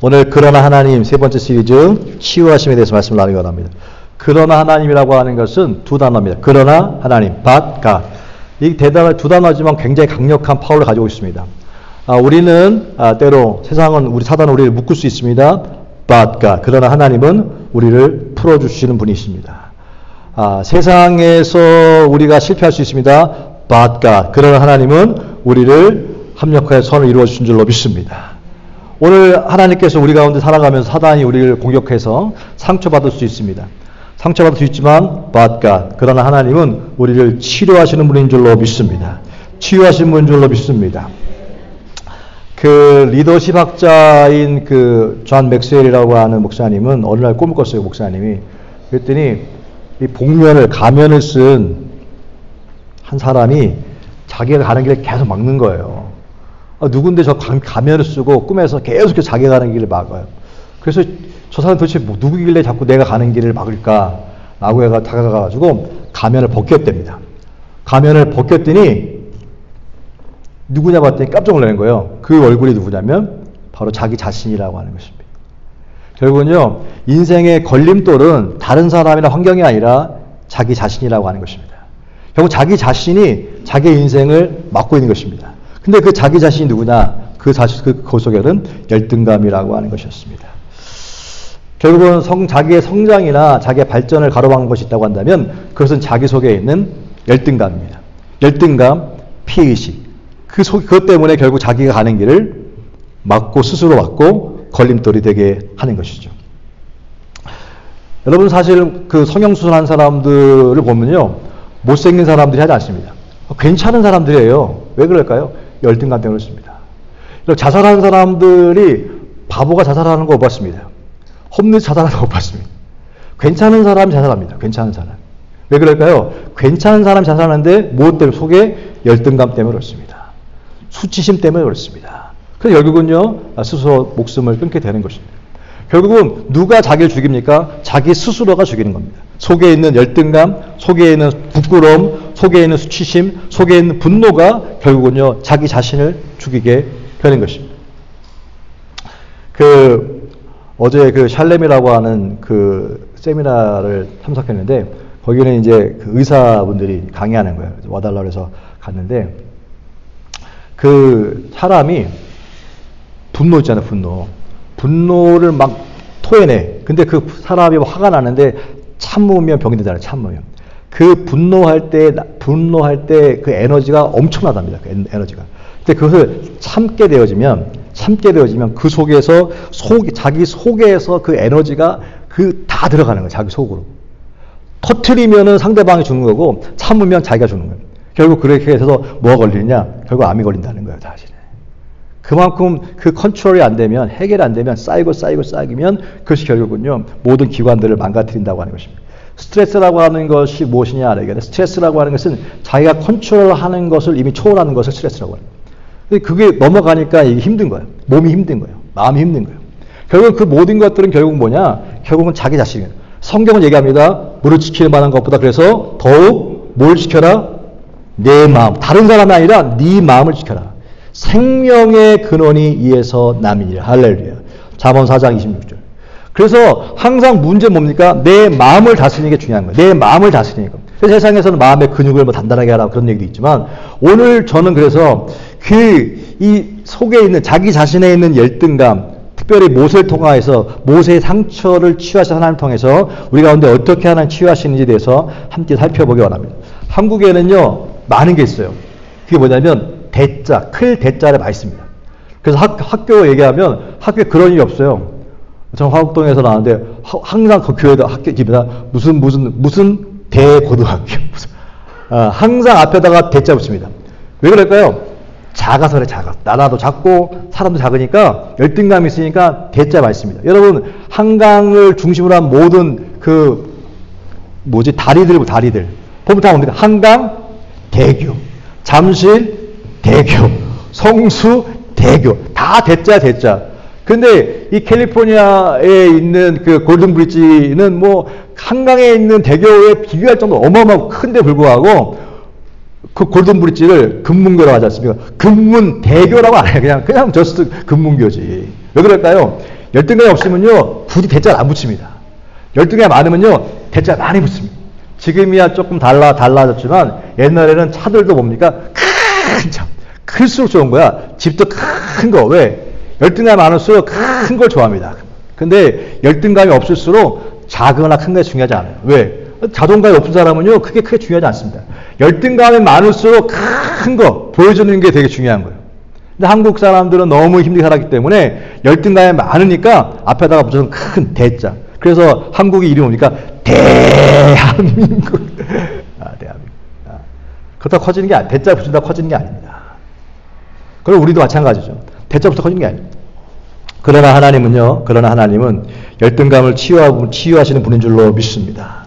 오늘 그러나 하나님 세 번째 시리즈 치유하심에 대해서 말씀을 나누기 원합니다. 그러나 하나님이라고 하는 것은 두 단어입니다. 그러나 하나님, but God. 이 대단한 두 단어지만 굉장히 강력한 파워를 가지고 있습니다. 우리는 때로 세상은 우리 사단은 우리를 묶을 수 있습니다. but God. 그러나 하나님은 우리를 풀어주시는 분이십니다. 세상에서 우리가 실패할 수 있습니다. but God. 그러나 하나님은 우리를 합력하여 선을 이루어 주신 줄로 믿습니다. 오늘 하나님께서 우리 가운데 살아가면서 사단이 우리를 공격해서 상처받을 수 있습니다. 상처받을 수 있지만 but God. 그러나 하나님은 우리를 치료하시는 분인 줄로 믿습니다. 치유하시는 분인 줄로 믿습니다. 그 리더십 학자인 그 존 맥스웰이라고 하는 목사님은 어느 날 꿈을 꿨어요. 목사님이. 그랬더니 이 복면을 가면을 쓴 한 사람이 자기가 가는 길을 계속 막는 거예요. 누군데 저 가면을 쓰고 꿈에서 계속 자기가 가는 길을 막아요. 그래서 저 사람 도대체 누구길래 자꾸 내가 가는 길을 막을까? 라고 해가 다가가가지고 가면을 벗겼답니다. 가면을 벗겼더니 누구냐 봤더니 깜짝 놀라는 거예요. 그 얼굴이 누구냐면 바로 자기 자신이라고 하는 것입니다. 결국은요, 인생의 걸림돌은 다른 사람이나 환경이 아니라 자기 자신이라고 하는 것입니다. 결국 자기 자신이 자기의 인생을 막고 있는 것입니다. 근데 그 자기 자신이 누구냐? 그 속에는 열등감이라고 하는 것이었습니다. 결국은 자기의 성장이나 자기의 발전을 가로막는 것이 있다고 한다면 그것은 자기 속에 있는 열등감입니다. 열등감, 피해의식. 그것 때문에 결국 자기가 가는 길을 막고 스스로 막고 걸림돌이 되게 하는 것이죠. 여러분 사실 그 성형수술한 사람들을 보면요. 못생긴 사람들이 하지 않습니다. 괜찮은 사람들이에요. 왜 그럴까요? 열등감 때문에 그렇습니다. 자살하는 사람들이 바보가 자살하는 거 못 봤습니다. 홈리스 자살하는 거 못 봤습니다. 괜찮은 사람이 자살합니다. 괜찮은 사람. 왜 그럴까요? 괜찮은 사람이 자살하는데 무엇 때문에? 속에 열등감 때문에 그렇습니다. 수치심 때문에 그렇습니다. 그래서 결국은요, 스스로 목숨을 끊게 되는 것입니다. 결국은 누가 자기를 죽입니까? 자기 스스로가 죽이는 겁니다. 속에 있는 열등감, 속에 있는 부끄러움, 속에 있는 수치심, 속에 있는 분노가 결국은요, 자기 자신을 죽이게 되는 것입니다. 어제 샬렘이라고 하는 그 세미나를 참석했는데, 거기는 이제 그 의사분들이 강의하는 거예요. 와달라고 해서 갔는데, 그 사람이 분노 있잖아요, 분노. 분노를 막 토해내. 근데 그 사람이 화가 나는데 참으면 병이 되잖아요, 참으면. 그 분노할 때 그 에너지가 엄청나답니다, 그 에너지가. 근데 그것을 참게 되어지면 그 속에서 자기 속에서 그 에너지가 다 들어가는 거예요, 자기 속으로. 터트리면은 상대방이 죽는 거고, 참으면 자기가 죽는 거예요. 결국 그렇게 해서 뭐가 걸리느냐? 결국 암이 걸린다는 거예요, 사실. 그만큼 그 컨트롤이 안 되면, 해결이 안 되면 쌓이면 그것이 결국은요, 모든 기관들을 망가뜨린다고 하는 것입니다. 스트레스라고 하는 것이 무엇이냐 알아야 스트레스라고 하는 것은 자기가 컨트롤하는 것을 이미 초월하는 것을 스트레스라고 합니다. 근데 그게 넘어가니까 이게 힘든 거예요. 몸이 힘든 거예요. 마음이 힘든 거예요. 결국 그 모든 것들은 결국 뭐냐? 결국은 자기 자신이에요. 성경은 얘기합니다. 무릇 지킬 만한 것보다 그래서 더욱 뭘 지켜라? 내 마음. 다른 사람이 아니라 네 마음을 지켜라. 생명의 근원이 이에서 남이니라. 할렐루야. 잠언 4장 26절. 그래서 항상 문제는 뭡니까? 내 마음을 다스리는 게 중요한 거예요. 내 마음을 다스리는 거. 세상에서는 마음의 근육을 단단하게 하라 그런 얘기도 있지만 오늘 저는 그래서 이 속에 있는 자기 자신에 있는 열등감, 특별히 모세를 통해서 모세의 상처를 치유하신 하나님을 통해서 우리 가운데 어떻게 하나님 치유하시는지에 대해서 함께 살펴보기 원합니다. 한국에는요 많은 게 있어요. 그게 뭐냐면 대자, 클 대자를 많이 씁니다. 그래서 학교 얘기하면 학교에 그런 일이 없어요. 전 화곡동에서 나왔는데 항상 그 교회도 학교입니다. 무슨 대고등학교. 항상 앞에다가 대자 붙입니다. 왜 그럴까요? 작아서 그래, 작아. 나라도 작고 사람도 작으니까 열등감이 있으니까 대자 많습니다. 여러분 한강을 중심으로 한 모든 다리들 보면 다 옵니다. 한강 대교, 잠실 대교, 성수 대교, 다 대자. 근데 이 캘리포니아에 있는 그 골든 브릿지는 뭐 한강에 있는 대교에 비교할 정도로 어마어마하고 큰데 불구하고 그 골든 브릿지를 금문교라고 하지 않습니까? 금문대교라고 안 해요. 그냥 저스트 금문교지. 왜 그럴까요? 열등감이 없으면요, 굳이 대자를 안 붙입니다. 열등감이 많으면요, 대자 많이 붙습니다. 지금이야 조금 달라졌지만, 옛날에는 차들도 뭡니까? 큰 차. 클수록 좋은 거야. 집도 큰 거. 왜? 열등감이 많을수록 큰 걸 좋아합니다. 근데 열등감이 없을수록 작거나 큰 게 중요하지 않아요. 왜? 자존감이 높은 사람은요, 크게 중요하지 않습니다. 열등감이 많을수록 큰 거 보여주는 게 되게 중요한 거예요. 근데 한국 사람들은 너무 힘들게 살았기 때문에 열등감이 많으니까 앞에다가 무조건 큰 대자. 그래서 한국의 이름이 뭡니까? 대한민국. 대한민국. 그렇다고 커지는 게 대자 붙인다고 커지는 게 아닙니다. 그럼 우리도 마찬가지죠. 대자 붙어 커지는 게 아닙니다. 그러나 하나님은 열등감을 치유하시는 분인 줄로 믿습니다.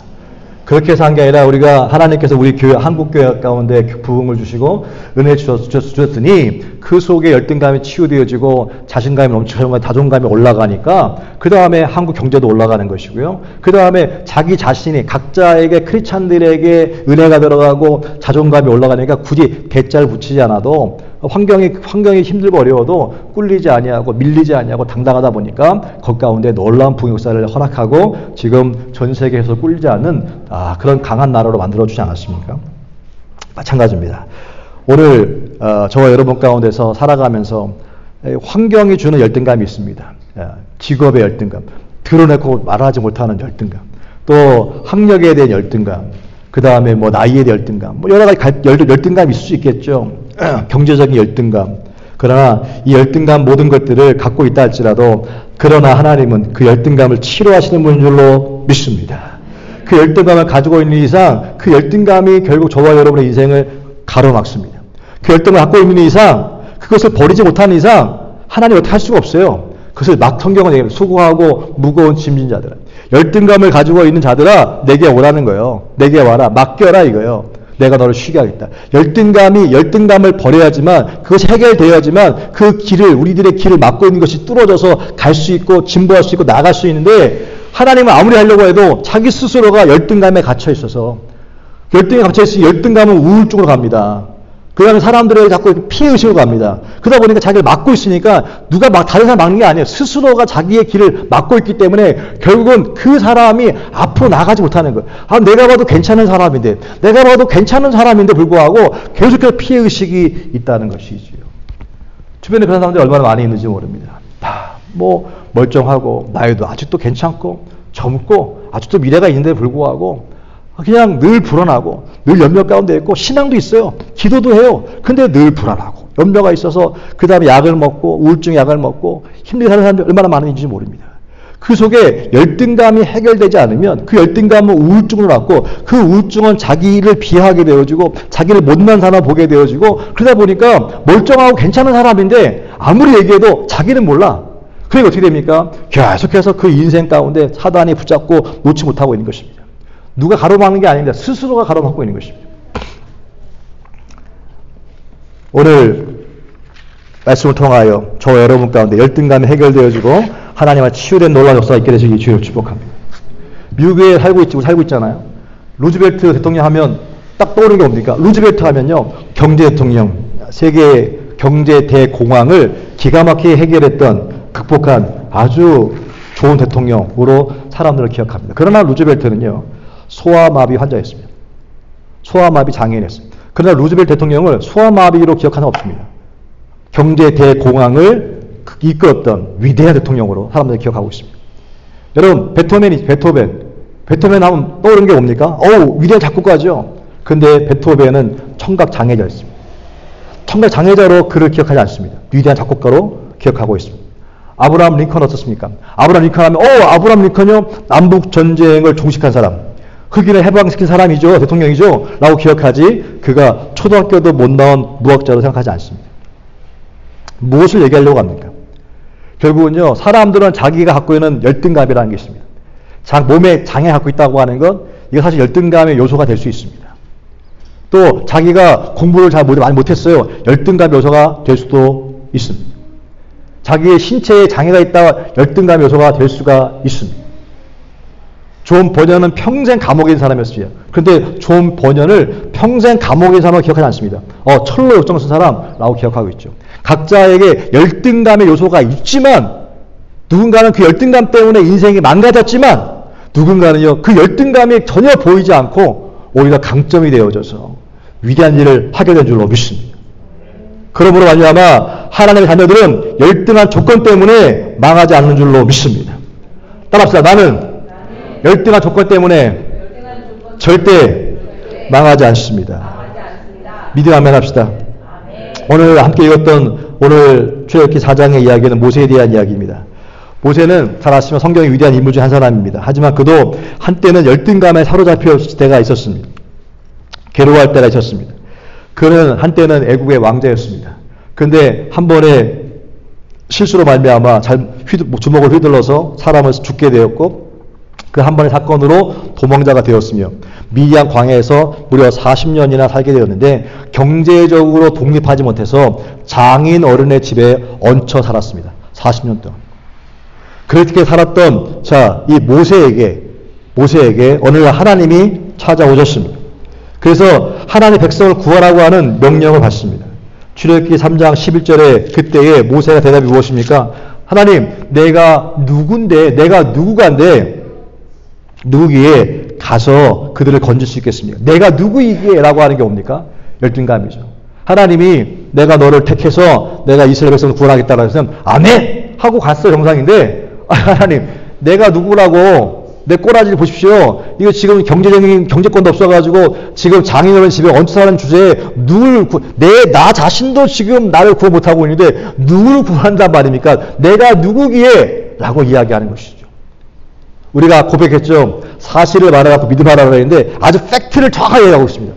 그렇게 해서 한 게 아니라 우리가 하나님께서 우리 교회, 한국교회 가운데 부흥을 주시고 은혜 주셨으니 그 속에 열등감이 치유되어지고 자신감이 넘치고 자존감이 올라가니까 그 다음에 한국 경제도 올라가는 것이고요. 그 다음에 자기 자신이 각자에게 크리스찬들에게 은혜가 들어가고 자존감이 올라가니까 굳이 대자를 붙이지 않아도 환경이 힘들고 어려워도 꿀리지 아니하고 밀리지 아니하고 당당하다 보니까 그 가운데 놀라운 부흥 역사를 허락하고 지금 전 세계에서 꿀리지 않는 그런 강한 나라로 만들어주지 않았습니까? 마찬가지입니다. 오늘 저와 여러분 가운데서 살아가면서 환경이 주는 열등감이 있습니다. 직업의 열등감, 드러내고 말하지 못하는 열등감, 또 학력에 대한 열등감, 그 다음에 뭐 나이에 대한 열등감, 뭐 여러 가지 열등감이 있을 수 있겠죠. 경제적인 열등감. 그러나 이 열등감 모든 것들을 갖고 있다 할지라도 그러나 하나님은 그 열등감을 치료하시는 분인 줄로 믿습니다. 그 열등감을 가지고 있는 이상 그 열등감이 결국 저와 여러분의 인생을 가로막습니다. 그 열등감을 갖고 있는 이상 그것을 버리지 못하는 이상 하나님이 어떻게 할 수가 없어요. 그것을 막 성경은 얘기합니다. 수고하고 무거운 짐진 자들아. 열등감을 가지고 있는 자들아 내게 오라는 거예요. 내게 와라. 맡겨라 이거예요. 내가 너를 쉬게 하겠다. 열등감을 버려야지만 그것이 해결되어야지만 그 길을 우리들의 길을 막고 있는 것이 뚫어져서 갈 수 있고 진보할 수 있고 나갈 수 있는데 하나님은 아무리 하려고 해도 자기 스스로가 열등감에 갇혀 있어서 열등감에 갇혀 있으니 열등감은 우울증으로 갑니다. 그 다음에 사람들에게 자꾸 피해의식으로 갑니다. 그러다 보니까 자기를 막고 있으니까 누가 다른 사람 막는 게 아니에요. 스스로가 자기의 길을 막고 있기 때문에 결국은 그 사람이 앞으로 나가지 못하는 거예요. 내가 봐도 괜찮은 사람인데 불구하고 계속해서 피해의식이 있다는 것이지요. 주변에 그런 사람들이 얼마나 많이 있는지 모릅니다. 뭐 멀쩡하고 나이도 아직도 괜찮고 젊고 아직도 미래가 있는데 불구하고 그냥 늘 불안하고 늘 염려 가운데 있고 신앙도 있어요. 기도도 해요. 근데 늘 불안하고 염려가 있어서 그 다음에 약을 먹고 우울증 약을 먹고 힘들게 사는 사람들이 얼마나 많은지 모릅니다. 그 속에 열등감이 해결되지 않으면 그 열등감은 우울증으로 낳고 그 우울증은 자기를 비하하게 되어지고 자기를 못난 사람 보게 되어지고 그러다 보니까 멀쩡하고 괜찮은 사람인데 아무리 얘기해도 자기는 몰라. 그러니까 어떻게 됩니까? 계속해서 그 인생 가운데 사단이 붙잡고 놓지 못하고 있는 것입니다. 누가 가로막는 게 아닙니다. 스스로가 가로막고 있는 것입니다. 오늘 말씀을 통하여 저와 여러분 가운데 열등감이 해결되어지고 하나님의 치유된 놀라운 역사가 있게 되시기 주를 축복합니다. 미국에 살고 있잖아요. 루즈벨트 대통령 하면 딱 떠오르는 게 뭡니까? 루즈벨트 하면요. 경제 대통령, 세계 경제 대공황을 기가 막히게 해결했던 극복한 아주 좋은 대통령으로 사람들을 기억합니다. 그러나 루즈벨트는요. 소아마비 환자였습니다. 소아마비 장애인이었습니다. 그러나 루즈벨트 대통령을 소아마비로 기억하는 사람 없습니다. 경제 대공황을 이끌었던 위대한 대통령으로 사람들이 기억하고 있습니다. 여러분 베토벤 하면 떠오르는 게 뭡니까? 위대한 작곡가죠. 근데 베토벤은 청각 장애자였습니다. 청각 장애자로 그를 기억하지 않습니다. 위대한 작곡가로 기억하고 있습니다. 아브라함 링컨 어떻습니까? 아브라함 링컨 하면 아브라함 링컨요 남북 전쟁을 종식한 사람. 흑인을 해방시킨 사람이죠. 대통령이죠. 라고 기억하지 그가 초등학교도 못 나온 무학자로 생각하지 않습니다. 무엇을 얘기하려고 합니까? 결국은요. 사람들은 자기가 갖고 있는 열등감이라는 게 있습니다. 몸에 장애 갖고 있다고 하는 건 이게 사실 열등감의 요소가 될 수 있습니다. 또 자기가 공부를 많이 못했어요. 열등감 요소가 될 수도 있습니다. 자기의 신체에 장애가 있다 열등감 요소가 될 수가 있습니다. 존 버년은 평생 감옥에 있는 사람이었어요. 그런데 존 버년을 평생 감옥에 있는 사람으로 기억하지 않습니다. 철로 역정 쓴 사람라고 기억하고 있죠. 각자에게 열등감의 요소가 있지만 누군가는 그 열등감 때문에 인생이 망가졌지만 누군가는요, 그 열등감이 전혀 보이지 않고 오히려 강점이 되어져서 위대한 일을 하게 된 줄로 믿습니다. 그러므로 말미암아 하나님의 자녀들은 열등한 조건 때문에 망하지 않는 줄로 믿습니다. 따라합시다. 나는 열등한 조건 때문에 절대 망하지 않습니다. 믿음 아멘 합시다. 오늘 함께 읽었던 오늘 출애굽기 4장의 이야기는 모세에 대한 이야기입니다. 모세는 잘 아시면 성경의 위대한 인물 중 한 사람입니다. 하지만 그도 한때는 열등감에 사로잡힐 때가 있었습니다. 괴로워할 때가 있었습니다. 그는 한때는 애국의 왕자였습니다. 그런데 한 번에 실수로 말미암아 주먹을 휘둘러서 사람을 죽게 되었고 그 한 번의 사건으로 도망자가 되었으며 미디안 광야에서 무려 40년이나 살게 되었는데 경제적으로 독립하지 못해서 장인 어른의 집에 얹혀 살았습니다. 40년 동안. 그렇게 살았던 이 모세에게 어느 날 하나님이 찾아오셨습니다. 그래서 하나님의 백성을 구하라고 하는 명령을 받습니다. 출애굽기 3장 11절에 그때에 모세가 대답이 무엇입니까? 하나님, 내가 누구기에 가서 그들을 건질 수 있겠습니까? 내가 누구이기에 라고 하는 게 뭡니까? 열등감이죠. 하나님이 내가 너를 택해서 내가 이스라엘 백성을 구원하겠다고 해서 아멘! 하고 갔어요, 정상인데 하나님, 내가 누구라고 내 꼬라지를 보십시오. 이거 지금 경제권도 없어가지고 지금 장인어른 집에 얹혀 사는 주제에 나 자신도 지금 나를 구원 못하고 있는데 누구를 구한단 말입니까? 내가 누구기에? 라고 이야기하는 것이죠. 우리가 고백했죠. 사실을 말해갖고 믿음하라고 했는데 아주 팩트를 정확하게 얘기하고 있습니다.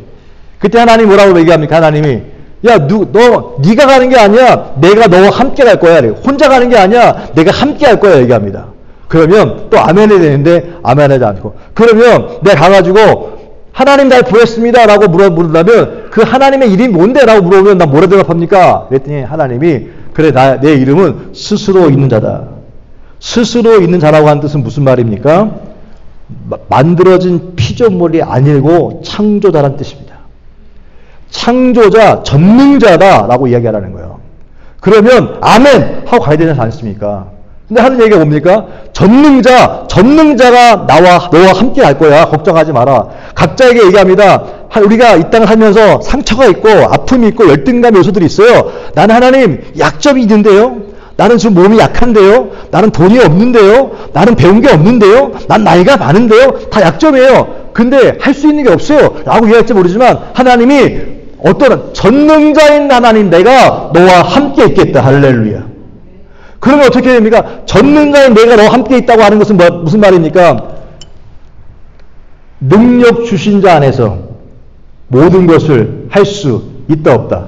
그때 하나님이 뭐라고 얘기합니까? 하나님이 네가 가는 게 아니야. 내가 너와 함께 갈 거야. 혼자 가는 게 아니야. 내가 함께 할 거야. 얘기합니다. 그러면 또 아멘 해야 되는데 아멘 하지 않고 그러면 내가 가가지고 하나님 날 보냈습니다. 라고 물어본다면 그 하나님의 이름이 뭔데? 라고 물어보면 난 뭐라 대답합니까? 그랬더니 하나님이 그래 내 이름은 스스로 있는 자다. 스스로 있는 자라고 하는 뜻은 무슨 말입니까? 만들어진 피조물이 아니고 창조자라는 뜻입니다. 창조자, 전능자다라고 이야기하라는 거예요. 그러면 아멘 하고 가야 되지 않습니까? 근데 하는 얘기가 뭡니까? 전능자가 너와 함께 갈 거야. 걱정하지 마라. 각자에게 얘기합니다. 우리가 이 땅을 살면서 상처가 있고 아픔이 있고 열등감 요소들이 있어요. 나는 하나님 약점이 있는데요. 나는 지금 몸이 약한데요. 나는 돈이 없는데요. 나는 배운 게 없는데요. 난 나이가 많은데요. 다 약점이에요. 근데 할 수 있는 게 없어요. 라고 이해할지 모르지만 하나님이 어떤 전능자인 하나님 내가 너와 함께 있겠다. 할렐루야. 그러면 어떻게 됩니까? 전능자인 내가 너와 함께 있다고 하는 것은 무슨 말입니까? 능력 주신 자 안에서 모든 것을 할 수 있다 없다?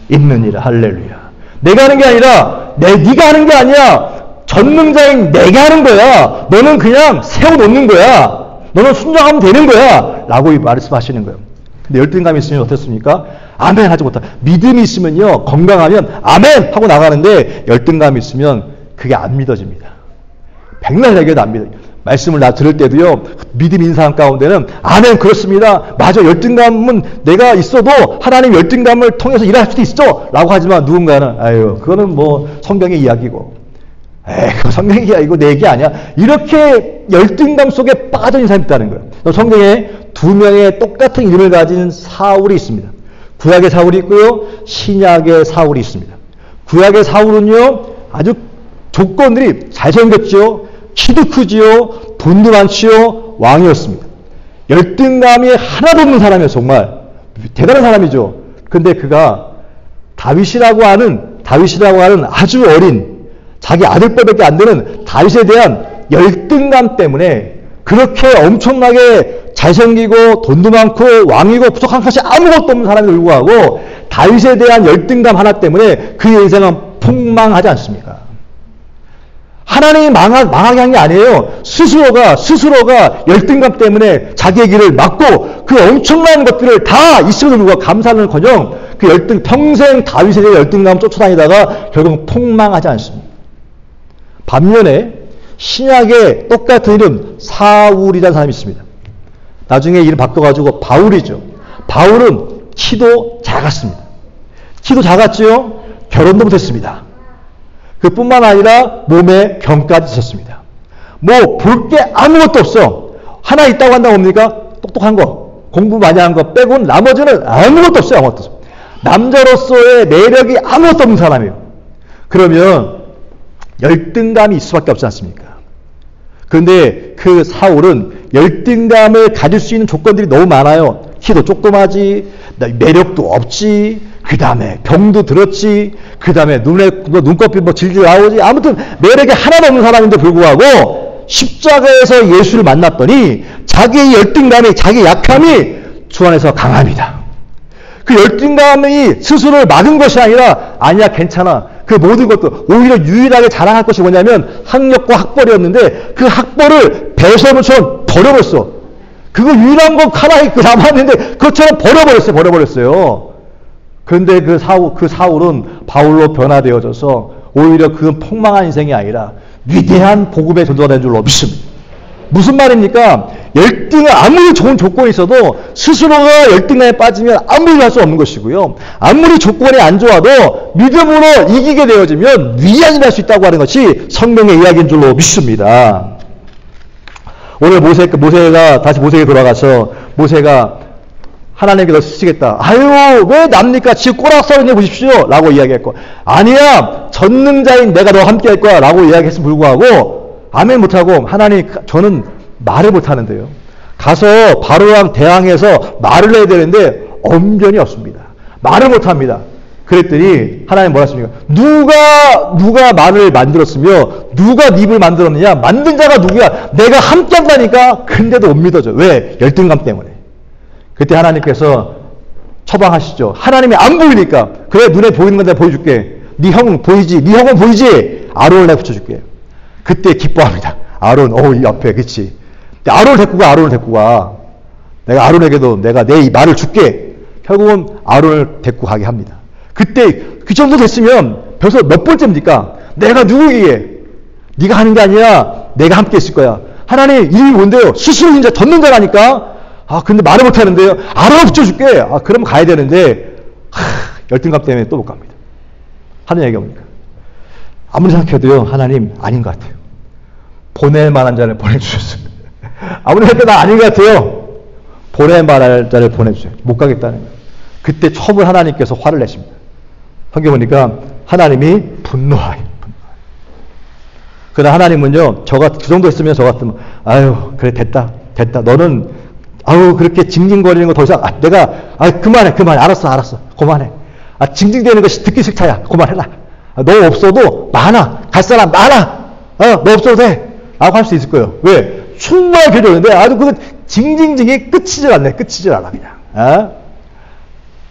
있느니라. 할렐루야. 내가 하는 게 아니라 네가 하는 게 아니야. 전능자인 내가 하는 거야. 너는 그냥 세워놓는 거야. 너는 순종하면 되는 거야. 라고 말씀하시는 거예요. 근데 열등감이 있으면 어떻습니까? 아멘 하지 못하. 믿음이 있으면요. 건강하면 아멘 하고 나가는데 열등감이 있으면 그게 안 믿어집니다. 백날 얘기해도 안 믿어요. 말씀을 들을 때도요. 믿음 있는 사람 가운데는 아멘 그렇습니다. 맞아 열등감은 내가 있어도 하나님 열등감을 통해서 일할 수도 있어. 라고 하지만 누군가는 그거는 뭐 성경의 이야기고 그거 성경의 이야기고 내 얘기 아니야. 이렇게 열등감 속에 빠져 있는 사람이 있다는 거예요. 성경에 두 명의 똑같은 이름을 가진 사울이 있습니다. 구약의 사울이 있고요. 신약의 사울이 있습니다. 구약의 사울은요. 아주 조건들이 잘생겼죠. 키도 크지요. 돈도 많지요. 왕이었습니다. 열등감이 하나도 없는 사람이에요. 정말 대단한 사람이죠. 근데 그가 다윗이라고 하는 아주 어린 자기 아들뻘밖에 안 되는 다윗에 대한 열등감 때문에 그렇게 엄청나게 잘생기고 돈도 많고 왕이고 부족한 것이 아무것도 없는 사람이 불구하고 다윗에 대한 열등감 하나 때문에 그의 인생은 폭망하지 않습니까? 하나님이 망하게 한 게 아니에요. 스스로가 열등감 때문에 자기의 길을 막고 그 엄청난 것들을 다 있음에도 불구하고 감사하는커녕 그 평생 다윗에 대한 열등감 쫓아다니다가 결국 폭망하지 않습니다. 반면에 신약에 똑같은 이름 사울이라는 사람이 있습니다. 나중에 이름 바꿔가지고 바울이죠. 바울은 키도 작았습니다. 키도 작았지요. 결혼도 못했습니다. 그뿐만 아니라 몸에 병까지 있었습니다. 뭐 볼 게 아무것도 없어. 하나 있다고 한다고 뭡니까? 똑똑한 거, 공부 많이 한 거 빼고는 나머지는 아무것도 없어요. 아무것도 없어요. 남자로서의 매력이 아무것도 없는 사람이에요. 그러면 열등감이 있을 수밖에 없지 않습니까? 그런데 그 사울은 열등감을 가질 수 있는 조건들이 너무 많아요. 키도 조그마지, 매력도 없지, 그 다음에 병도 들었지, 그 다음에 눈꺼풀 질질 나오지, 아무튼 매력이 하나도 없는 사람인데 불구하고 십자가에서 예수를 만났더니 자기의 열등감이, 자기 약함이 주 안에서 강합니다. 그 열등감이 스스로를 막은 것이 아니야 괜찮아. 그 모든 것도 오히려 유일하게 자랑할 것이 뭐냐면 학력과 학벌이었는데 그 학벌을 배설물처럼 버려버렸어. 그거 유일한 거 하나 남았는데 그것처럼 버려버렸어요. 그런데 그 사울은 바울로 변화되어져서 오히려 그 폭망한 인생이 아니라 위대한 복음의 전도가 된 줄로 믿습니다. 무슨 말입니까? 아무리 좋은 조건이 있어도 스스로가 열등감에 빠지면 아무리 할 수 없는 것이고요. 아무리 조건이 안 좋아도 믿음으로 이기게 되어지면 위안이 날 수 있다고 하는 것이 성경의 이야기인 줄로 믿습니다. 오늘 모세가 다시 모세에게 돌아가서 모세가 하나님께 쓰시겠다. 아유, 왜 납니까? 지금 꼬락서리네 보십시오. 라고 이야기했고, 아니야, 전능자인 내가 너와 함께 할 거야. 라고 이야기했음에 불구하고, 아멘 못하고, 하나님, 저는 말을 못하는데요. 가서 바로랑 대항해서 말을 해야 되는데, 언변이 없습니다. 말을 못합니다. 그랬더니, 하나님 뭐라 했습니까? 누가 말을 만들었으며, 누가 네 입을 만들었느냐? 만든 자가 누구야? 내가 함께 한다니까? 근데도 못 믿어져. 왜? 열등감 때문에. 그때 하나님께서 처방하시죠. 하나님이 안 보이니까. 그래, 눈에 보이는 건 내가 보여줄게. 네 형은 보이지? 네 형은 보이지? 아론을 내가 붙여줄게. 그때 기뻐합니다. 아론, 이 옆에, 그치? 아론을 데리고 가. 내가 아론에게도 내가 내 말을 줄게. 결국은 아론을 데리고 가게 합니다. 그때 그 정도 됐으면 벌써 몇 번째입니까? 내가 누구기에? 네가 하는 게 아니라 내가 함께 있을 거야. 하나님, 이름이 뭔데요? 스스로 이제 덮는 자라니까? 근데 말을 못 하는데요. 알아 붙여줄게. 그럼 가야 되는데, 열등감 때문에 또 못 갑니다. 하는 얘기가 뭡니까? 아무리 생각해도요, 하나님 아닌 것 같아요. 보낼 만한 자를 보내주셨습니다. 아무리 생각해도 아닌 것 같아요. 보낼 만한 자를 보내주세요. 못 가겠다는 거예요. 그때 처음으로 하나님께서 화를 내십니다. 성경 보니까 하나님이 분노하여. 그러나 하나님은요, 그 정도 했으면 저 같으면, 아유, 그래, 됐다. 너는 그렇게 징징거리는 거 더 이상, 그만해. 알았어. 그만해. 징징대는 것이 듣기 싫다야. 그만해라. 너 없어도 많아. 갈 사람 많아. 너 없어도 돼. 라고 할 수 있을 거예요. 왜? 충분히 괴로운데, 그 징징징이 끝이질 않아, 그냥.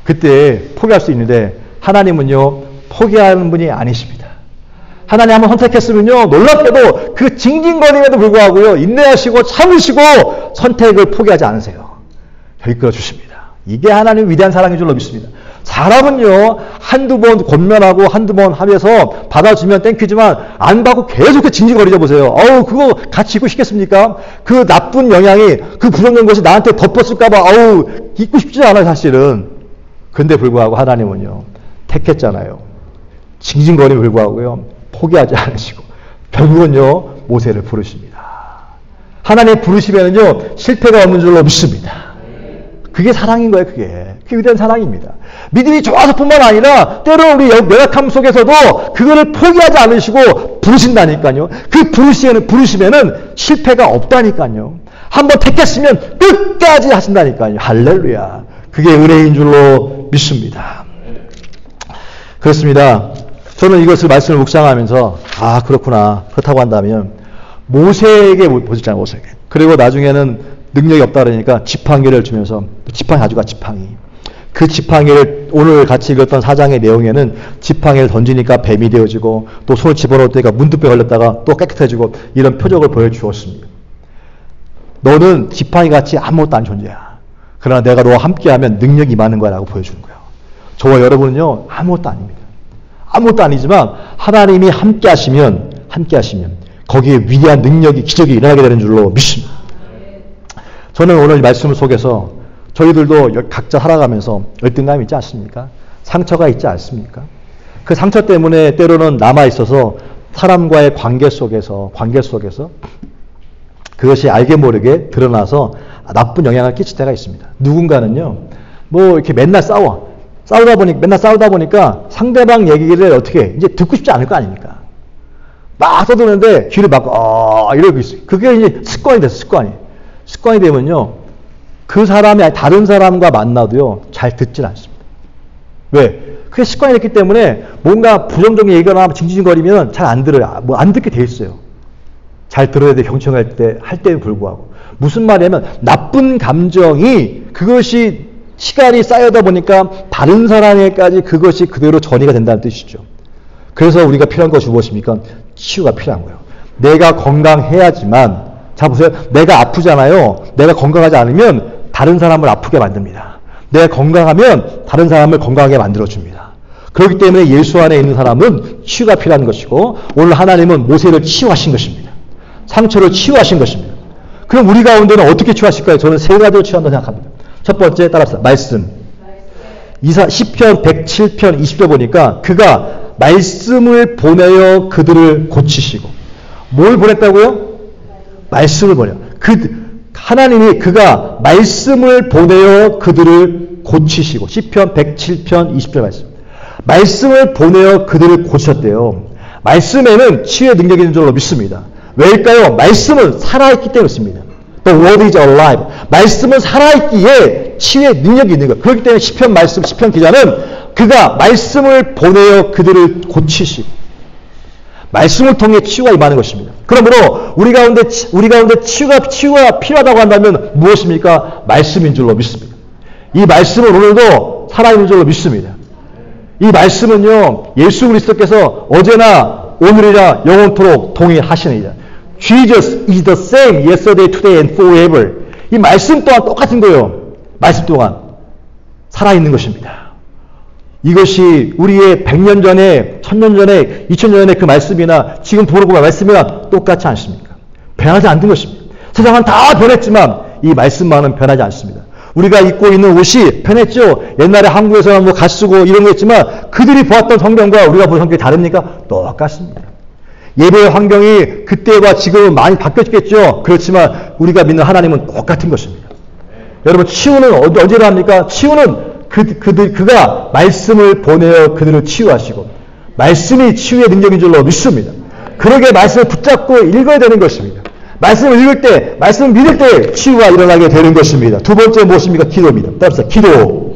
그때 포기할 수 있는데, 하나님은요, 포기하는 분이 아니십니다. 하나님 한번 선택했으면요, 놀랍게도 그 징징거림에도 불구하고요, 인내하시고 참으시고 선택을 포기하지 않으세요. 이끌어 주십니다. 이게 하나님 위대한 사랑인 줄로 믿습니다. 사람은요, 한두 번 권면하고 한두 번 하면서 받아주면 땡큐지만 안 받고 계속 징징거리죠, 보세요. 그거 같이 있고 싶겠습니까? 그 나쁜 영향이, 그 부정된 것이 나한테 덮었을까봐, 있고 싶지 않아요, 사실은. 근데 불구하고 하나님은요, 택했잖아요. 징징거림에 불구하고요, 포기하지 않으시고 결국은요, 모세를 부르십니다. 하나님 부르시면은요, 실패가 없는 줄로 믿습니다. 그게 사랑인 거예요. 그게 위대한 사랑입니다. 믿음이 좋아서 뿐만 아니라 때로 우리 연약함 속에서도 그거를 포기하지 않으시고 부르신다니까요. 그 부르시면은 실패가 없다니까요. 한번 택했으면 끝까지 하신다니까요. 할렐루야. 그게 은혜인 줄로 믿습니다. 그렇습니다. 저는 이것을 말씀을 묵상하면서 그렇구나. 그렇다고 한다면 모세에게 보셨잖아요. 모세에게. 그리고 나중에는 능력이 없다 그러니까 지팡이를 주면서 지팡이 가져가. 지팡이. 그 지팡이를 오늘 같이 읽었던 4장의 내용에는 지팡이를 던지니까 뱀이 되어지고 또 손을 집어넣을 때가 문득배 걸렸다가 또 깨끗해지고 이런 표적을 보여주었습니다. 너는 지팡이같이 아무것도 아닌 존재야. 그러나 내가 너와 함께하면 능력이 임하는 거야 라고 보여주는 거예요. 저와 여러분은요, 아무것도 아닙니다. 아무것도 아니지만 하나님이 함께 하시면 거기에 위대한 능력이, 기적이 일어나게 되는 줄로 믿습니다. 저는 오늘 말씀 속에서 저희들도 각자 살아가면서 열등감이 있지 않습니까? 상처가 있지 않습니까? 그 상처 때문에 때로는 남아있어서 사람과의 관계 속에서 그것이 알게 모르게 드러나서 나쁜 영향을 끼칠 때가 있습니다. 누군가는요, 뭐 이렇게 맨날 맨날 싸우다 보니까 상대방 얘기를 어떻게 이제 듣고 싶지 않을 거 아닙니까? 막 떠드는데 귀를 막고 이러고 있어요. 그게 이제 습관이 됐어요. 습관이 되면요, 그 사람이 다른 사람과 만나도요 잘 듣질 않습니다. 왜? 그게 습관이 됐기 때문에 뭔가 부정적인 얘기거나 징징거리면 잘 안 들어요. 뭐 안 듣게 돼 있어요. 잘 들어야 돼, 경청할 때에 불구하고. 무슨 말이냐면 나쁜 감정이 그것이 시간이 쌓여다 보니까 다른 사람에게까지 그것이 그대로 전이가 된다는 뜻이죠. 그래서 우리가 필요한 것이 무엇입니까? 치유가 필요한 거예요. 내가 건강해야지만, 자 보세요. 내가 아프잖아요. 내가 건강하지 않으면 다른 사람을 아프게 만듭니다. 내가 건강하면 다른 사람을 건강하게 만들어줍니다. 그렇기 때문에 예수 안에 있는 사람은 치유가 필요한 것이고, 오늘 하나님은 모세를 치유하신 것입니다. 상처를 치유하신 것입니다. 그럼 우리 가운데는 어떻게 치유하실까요? 저는 세 가지로 치유한다고 생각합니다. 첫 번째, 따라합시다. 말씀. 시편 107편 20절 보니까 그가 말씀을 보내어 그들을 고치시고, 뭘 보냈다고요? 말씀을 보내요. 하나님이 그가 말씀을 보내어 그들을 고치시고, 시편 107편 20절 말씀을 보내어 그들을 고치셨대요. 말씀에는 치유의 능력이 있는 줄로 믿습니다. 왜일까요? 말씀은 살아있기 때문에 그렇습니다. The word is alive. 말씀은 살아있기에 치유의 능력이 있는 거예요. 그렇기 때문에 시편 기자는 그가 말씀을 보내어 그들을 고치시고, 말씀을 통해 치유가 임하는 것입니다. 그러므로 우리 가운데 치유가 필요하다고 한다면 무엇입니까? 말씀인 줄로 믿습니다. 이 말씀은 오늘도 살아있는 줄로 믿습니다. 이 말씀은요, 예수 그리스도께서 어제나 오늘이라 영원토록 동일하시느니라. Jesus is the same yesterday, today and forever. 이 말씀 또한 똑같은 거예요. 말씀 또한 살아있는 것입니다. 이것이 우리의 100년 전에, 1000년 전에, 2000년 전에 그 말씀이나 지금 보는 그 말씀이나 똑같지 않습니까? 변하지 않는 것입니다. 세상은 다 변했지만 이 말씀만은 변하지 않습니다. 우리가 입고 있는 옷이 변했죠. 옛날에 한국에서는 뭐 갓 쓰고 이런 거 있지만 그들이 보았던 성경과 우리가 본 성경이 다릅니까? 똑같습니다. 예배의 환경이 그때와 지금은 많이 바뀌었겠죠. 그렇지만 우리가 믿는 하나님은 똑같은 것입니다. 여러분, 치유는 언제로 합니까? 치유는 그가 말씀을 보내어 그들을 치유하시고, 말씀이 치유의 능력인 줄로 믿습니다. 그러게 말씀을 붙잡고 읽어야 되는 것입니다. 말씀을 읽을 때, 말씀을 믿을 때 치유가 일어나게 되는 것입니다. 두 번째 무엇입니까? 기도입니다. 따라서 기도.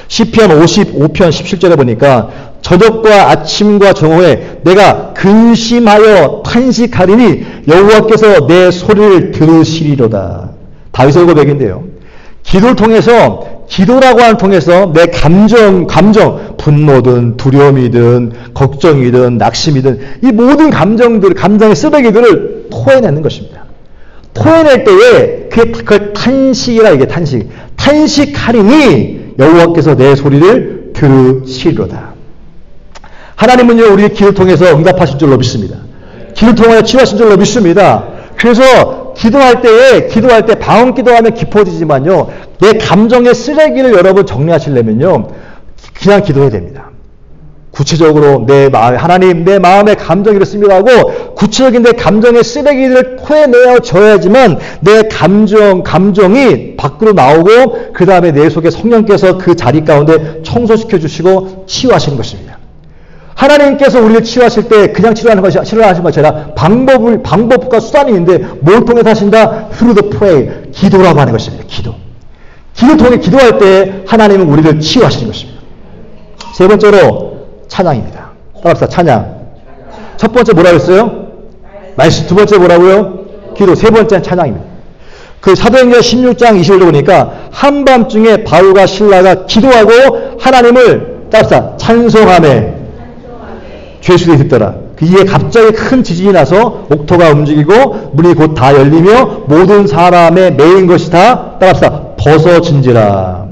시편 55편 17절에 보니까 저녁과 아침과 정오에 내가 근심하여 탄식하리니 여호와께서 내 소리를 들으시리로다. 다윗의 고백인데요. 기도를 통해서, 기도라고 하는 통해서 내 감정, 분노든 두려움이든 걱정이든 낙심이든 이 모든 감정의 쓰레기들을 토해내는 것입니다. 토해낼 때에 그게 탄식이라, 이게 탄식. 탄식하리니 여호와께서 내 소리를 들으시리로다. 하나님은요, 우리의 기도를 통해서 응답하실 줄로 믿습니다. 기도를 통하여 치유하신 줄로 믿습니다. 그래서 기도할 때 방언 기도하면 깊어지지만요, 내 감정의 쓰레기를 여러분 정리하시려면요, 그냥 기도해야 됩니다. 구체적으로 하나님, 내 마음의 감정이 이렇습니다 하고 구체적인 내 감정의 쓰레기를 토해내어 줘야지만 내 감정이 밖으로 나오고 그 다음에 내 속에 성령께서 그 자리 가운데 청소시켜 주시고 치유하시는 것입니다. 하나님께서 우리를 치유하실 때 그냥 치료하는 것이 아니라 방법과 수단이 있는데 뭘 통해서 하신다? Through the prayer. 기도라고 하는 것입니다. 기도 통해 기도할 때 하나님은 우리를 치유하시는 것입니다. 세 번째로 찬양입니다. 따라합시다. 찬양. 첫 번째 뭐라고 했어요? 말씀. 두 번째 뭐라고요? 기도. 세 번째는 찬양입니다. 그 사도행전 16장 20절에 보니까 한밤중에 바울과 신라가 기도하고 하나님을 따라합시다. 찬송하며 죄수들이 듣더라. 그 이에 갑자기 큰 지진이 나서 옥토가 움직이고 문이 곧 다 열리며 모든 사람의 매인 것이 다 따라합시다. 벗어진지라.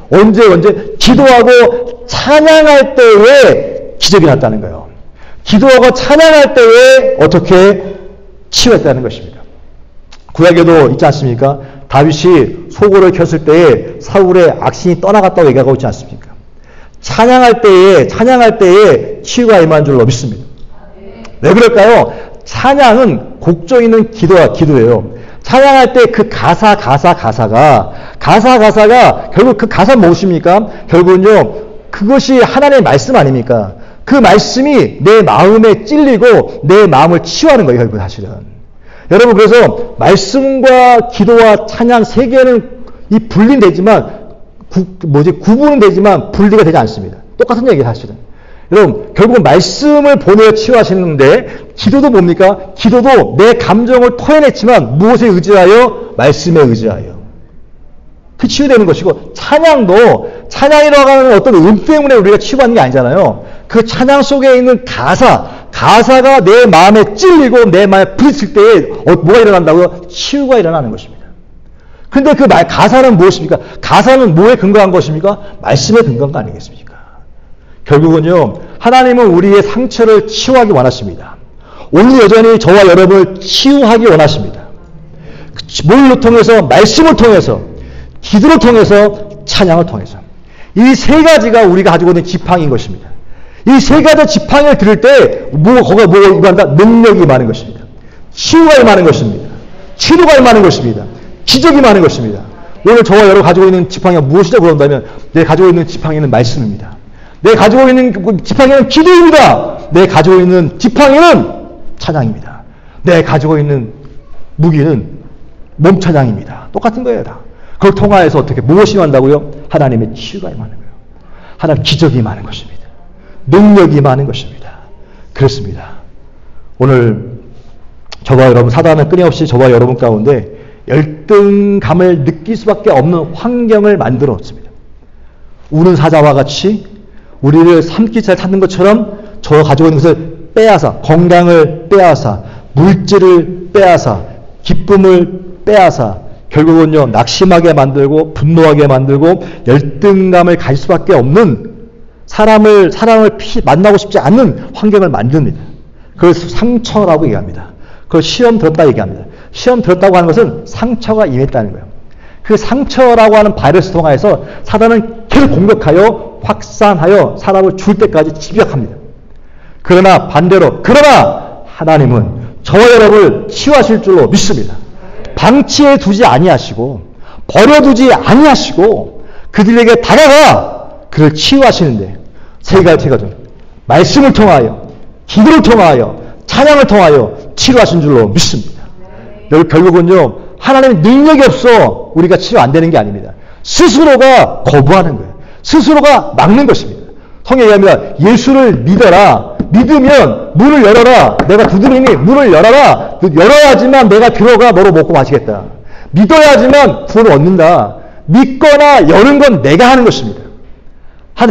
언제? 기도하고 찬양할 때에 기적이 났다는 거예요. 기도하고 찬양할 때에 어떻게 치유했다는 것입니다. 구약에도 있지 않습니까? 다윗이 소고를 켰을 때에 사울의 악신이 떠나갔다고 얘기하고 있지 않습니까? 찬양할 때에 치유가 임한 줄로 믿습니다. 왜 그럴까요? 찬양은 곡조 있는 기도예요. 찬양할 때 그 가사가 결국 그 가사 무엇입니까? 결국은요, 그것이 하나님의 말씀 아닙니까? 그 말씀이 내 마음에 찔리고 내 마음을 치유하는 거예요, 결국 사실은. 여러분, 그래서 말씀과 기도와 찬양 세 개는 이 분리되지만, 구분은 되지만 분리가 되지 않습니다. 똑같은 얘기예요, 사실은. 여러분, 결국은 말씀을 보내어 치유하시는데, 기도도 뭡니까? 기도도 내 감정을 토해냈지만, 무엇에 의지하여? 말씀에 의지하여. 그 치유되는 것이고, 찬양이라고 하는 어떤 때문에 우리가 치유받는 게 아니잖아요. 그 찬양 속에 있는 가사가 내 마음에 찔리고 내 마음에 부딪힐 때에 뭐가 일어난다고요? 치유가 일어나는 것입니다. 근데 그 가사는 무엇입니까? 가사는 뭐에 근거한 것입니까? 말씀에 근거한 거 아니겠습니까? 결국은요, 하나님은 우리의 상처를 치유하기 원하십니다. 오늘 여전히 저와 여러분을 치유하기 원하십니다. 뭘로 통해서? 말씀을 통해서, 기도를 통해서, 찬양을 통해서. 이 세 가지가 우리가 가지고 있는 지팡이인 것입니다. 이 세 가지 지팡이를 들을 때, 거기가 이거한다? 능력이 많은 것입니다. 치유가 많은 것입니다. 치료가 많은 것입니다. 기적이 많은 것입니다. 오늘 저와 여러분 가지고 있는 지팡이가 무엇이라고 그런다면, 내 가지고 있는 지팡이는 말씀입니다. 내 가지고 있는 지팡이는 기도입니다. 내 가지고 있는 지팡이는 찬양입니다. 내 가지고 있는 무기는 몸 찬양입니다. 똑같은 거예요, 다. 그걸 통하여서 어떻게 무엇이 많다고요? 하나님의 치유가 많은 거예요. 하나님 기적이 많은 것입니다. 능력이 많은 것입니다. 그렇습니다. 오늘 저와 여러분, 사단은 끊임없이 저와 여러분 가운데 열등감을 느낄 수밖에 없는 환경을 만들었습니다. 우는 사자와 같이 우리를 삼키차에 타는 것처럼 저 가지고 있는 것을 빼앗아, 건강을 빼앗아, 물질을 빼앗아, 기쁨을 빼앗아, 결국은요, 낙심하게 만들고, 분노하게 만들고, 열등감을 가질 수밖에 없는 사람을 만나고 싶지 않는 환경을 만듭니다. 그걸 상처라고 얘기합니다. 그걸 시험 들었다 얘기합니다. 시험 들었다고 하는 것은 상처가 임했다는 거예요. 그 상처라고 하는 바이러스 통하여서 사단은 계속 공격하여 확산하여 사람을 죽을 때까지 집약합니다. 그러나 반대로, 하나님은 저와 여러분을 치유하실 줄로 믿습니다. 방치해 두지 아니하시고 버려두지 아니하시고 그들에게 다가가 그를 치유하시는데 세 가지가 좀 말씀을 통하여, 기도를 통하여, 찬양을 통하여 치료하신 줄로 믿습니다. 결국은요, 하나님의 능력이 없어 우리가 치료 안 되는 게 아닙니다. 스스로가 거부하는 거예요. 스스로가 막는 것입니다. 성경에 의하면 예수를 믿어라. 믿으면 문을 열어라. 내가 두드리니 문을 열어라. 열어야지만 내가 들어가 너로 먹고 마시겠다. 믿어야지만 구원을 얻는다. 믿거나 여는 건 내가 하는 것입니다.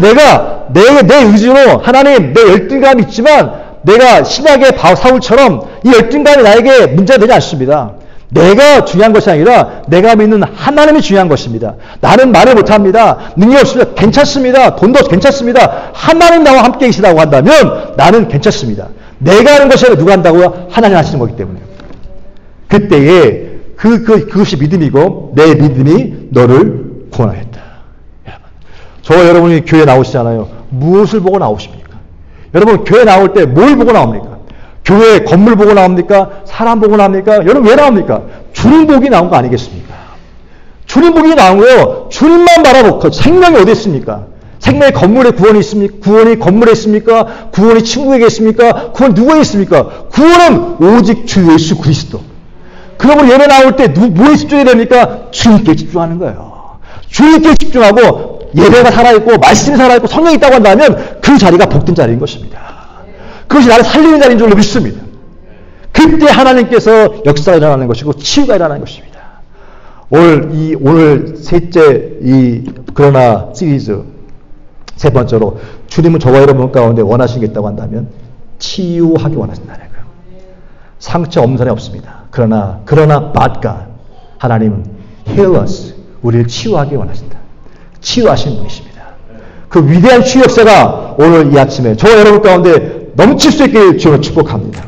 내가 내 의지로 하나님 내 열등감이 있지만 내가 신약의 사울처럼 이 열등감이 나에게 문제가 되지 않습니다. 내가 중요한 것이 아니라 내가 믿는 하나님이 중요한 것입니다. 나는 말을 못합니다. 능력 없습니다. 괜찮습니다. 돈도 괜찮습니다. 하나님 나와 함께 계시다고 한다면 나는 괜찮습니다. 내가 하는 것이 아니라 누가 한다고요? 하나님 하시는 거기 때문에. 그때에 그것이 믿음이고 내 믿음이 너를 구원하였다. 저와 여러분이 교회 나오시잖아요. 무엇을 보고 나오십니까? 여러분 교회 나올 때 뭘 보고 나옵니까? 교회 건물 보고 나옵니까? 사람 보고 나옵니까? 여러분 왜 나옵니까? 주님 복이 나온 거 아니겠습니까? 주님 복이 나온 거요. 주님만 바라보고 생명이 어디 있습니까? 생명의 건물에 구원이 있습니까? 구원이 건물에 있습니까? 구원이 친구에게 있습니까? 구원 누구에 있습니까? 구원은 오직 주 예수 그리스도. 그러면 예배 나올 때 뭐에 집중해야 됩니까? 주님께 집중하는 거예요. 주님께 집중하고 예배가 살아있고 말씀이 살아있고 성령이 있다고 한다면 그 자리가 복된 자리인 것입니다. 그것이 나를 살리는 자리인 줄로 믿습니다. 그때 하나님께서 역사가 일어나는 것이고 치유가 일어나는 것입니다. 오늘 셋째 그러나 시리즈 세 번째로 주님은 저와 여러분 가운데 원하시겠다고 한다면 치유하기 원하신다는 거예요. 상처 없는 사람이 없습니다. 그러나 but God 하나님은 heal us 우리를 치유하기 원하신다. 치유하시는 분이십니다. 그 위대한 치유 역사가 오늘 이 아침에 저와 여러분 가운데 넘칠 수 있게 주님을 축복합니다.